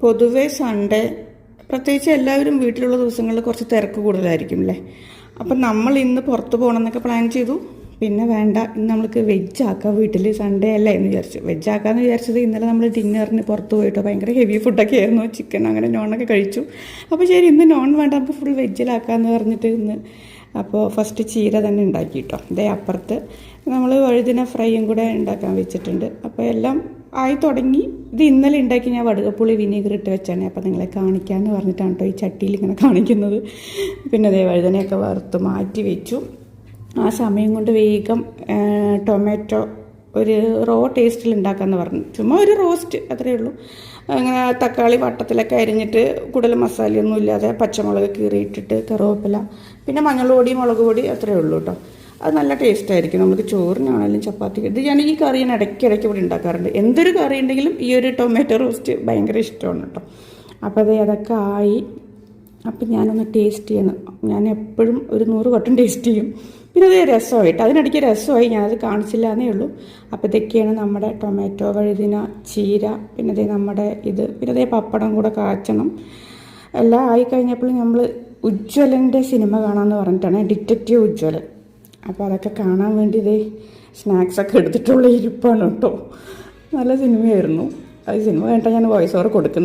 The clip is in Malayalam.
പൊതുവേ സൺഡേ പ്രത്യേകിച്ച് എല്ലാവരും വീട്ടിലുള്ള ദിവസങ്ങളിൽ കുറച്ച് തിരക്ക് കൂടുതലായിരിക്കും അല്ലേ. അപ്പം നമ്മൾ ഇന്ന് പുറത്ത് പോകണം എന്നൊക്കെ പ്ലാൻ ചെയ്തു. പിന്നെ വേണ്ട, ഇന്ന് നമ്മൾക്ക് വെജ് ആക്കാം, വീട്ടിൽ സൺഡേ അല്ലേ എന്ന് വിചാരിച്ചു. വെജ് ആക്കാമെന്ന് വിചാരിച്ചത് ഇന്നലെ നമ്മൾ ഡിന്നറിന് പുറത്ത് പോയിട്ടോ ഭയങ്കര ഹെവി ഫുഡൊക്കെ ആയിരുന്നു, ചിക്കൻ അങ്ങനെ നോണൊക്കെ കഴിച്ചു. അപ്പോൾ ശരി ഇന്ന് നോൺ വേണ്ട, നമുക്ക് ഫുൾ വെജിലാക്കാമെന്ന് പറഞ്ഞിട്ട് ഇന്ന് അപ്പോൾ ഫസ്റ്റ് ചീര തന്നെ ഉണ്ടാക്കി കേട്ടോ. ഇതേ അപ്പുറത്ത് നമ്മൾ വഴുതിന ഫ്രൈയും കൂടെ ഉണ്ടാക്കാൻ വെച്ചിട്ടുണ്ട്. അപ്പോൾ എല്ലാം ആയി തുടങ്ങി. ഇത് ഇന്നലെ ഉണ്ടാക്കി ഞാൻ വടുകപ്പുളി വിനീഗർ ഇട്ട് വെച്ചാണ്. അപ്പോൾ നിങ്ങളെ കാണിക്കാമെന്ന് പറഞ്ഞിട്ടാണ് കേട്ടോ ഈ ചട്ടിയിൽ ഇങ്ങനെ കാണിക്കുന്നത്. പിന്നെ അതേ വഴുതനയൊക്കെ വറുത്ത് മാറ്റി വെച്ചു. ആ സമയം കൊണ്ട് വേഗം ടൊമാറ്റോ ഒരു റോ ടേസ്റ്റിൽ ഉണ്ടാക്കാമെന്ന് പറഞ്ഞു. ചുമ്മാ ഒരു റോസ്റ്റ് അത്രയേ ഉള്ളൂ. അങ്ങനെ തക്കാളി വട്ടത്തിലൊക്കെ അരിഞ്ഞിട്ട് കൂടുതൽ മസാലയൊന്നും ഇല്ലാതെ പച്ചമുളക് കീറിയിട്ടിട്ട് കറിവേപ്പില പിന്നെ മഞ്ഞൾ പൊടി മുളക് പൊടി അത്രയേ ഉള്ളൂ കേട്ടോ. അത് നല്ല ടേസ്റ്റ് ആയിരിക്കും. നമുക്ക് ചോറിനാണെങ്കിലും ചപ്പാത്തിക്ക്. ഇത് ഞാൻ ഈ കറി ഞാൻ ഇടയ്ക്കിടയ്ക്ക് ഇവിടെ ഉണ്ടാക്കാറുണ്ട്. എന്തൊരു കറി ഉണ്ടെങ്കിലും ഈ ഒരു ടൊമാറ്റോ റോസ്റ്റ് ഭയങ്കര ഇഷ്ടമാണ് കേട്ടോ. അപ്പോൾ അതൊക്കെ ആയി. അപ്പം ഞാനൊന്ന് ടേസ്റ്റ് ചെയ്യണം. ഞാൻ എപ്പോഴും ഒരു 100 വട്ടം ടേസ്റ്റ് ചെയ്യും. പിന്നെ അത് രസമായിട്ട് അതിനിടയ്ക്ക് രസമായി, ഞാനത് കാണിച്ചില്ല എന്നേ ഉള്ളൂ. അപ്പോൾ ഇതൊക്കെയാണ് നമ്മുടെ ടൊമാറ്റോ, വഴുതിന, ചീര, പിന്നെ അതേ നമ്മുടെ ഇത്, പിന്നെ അതേ പപ്പടം കൂടെ കാച്ചണം. എല്ലാം ആയിക്കഴിഞ്ഞപ്പോൾ നമ്മൾ ഉജ്ജ്വലൻ്റെ സിനിമ കാണാമെന്ന് പറഞ്ഞിട്ടാണ്, ഡിറ്റക്റ്റീവ് ഉജ്ജ്വലൻ. അപ്പോൾ അതൊക്കെ കാണാൻ വേണ്ടി ഇതേ സ്നാക്സൊക്കെ എടുത്തിട്ടുള്ള ഇരിപ്പാണ് കേട്ടോ. നല്ല സിനിമയായിരുന്നു. അത് സിനിമ കണ്ടിട്ടാണ് ഞാൻ വോയിസ് ഓവർ കൊടുക്കുന്നത്.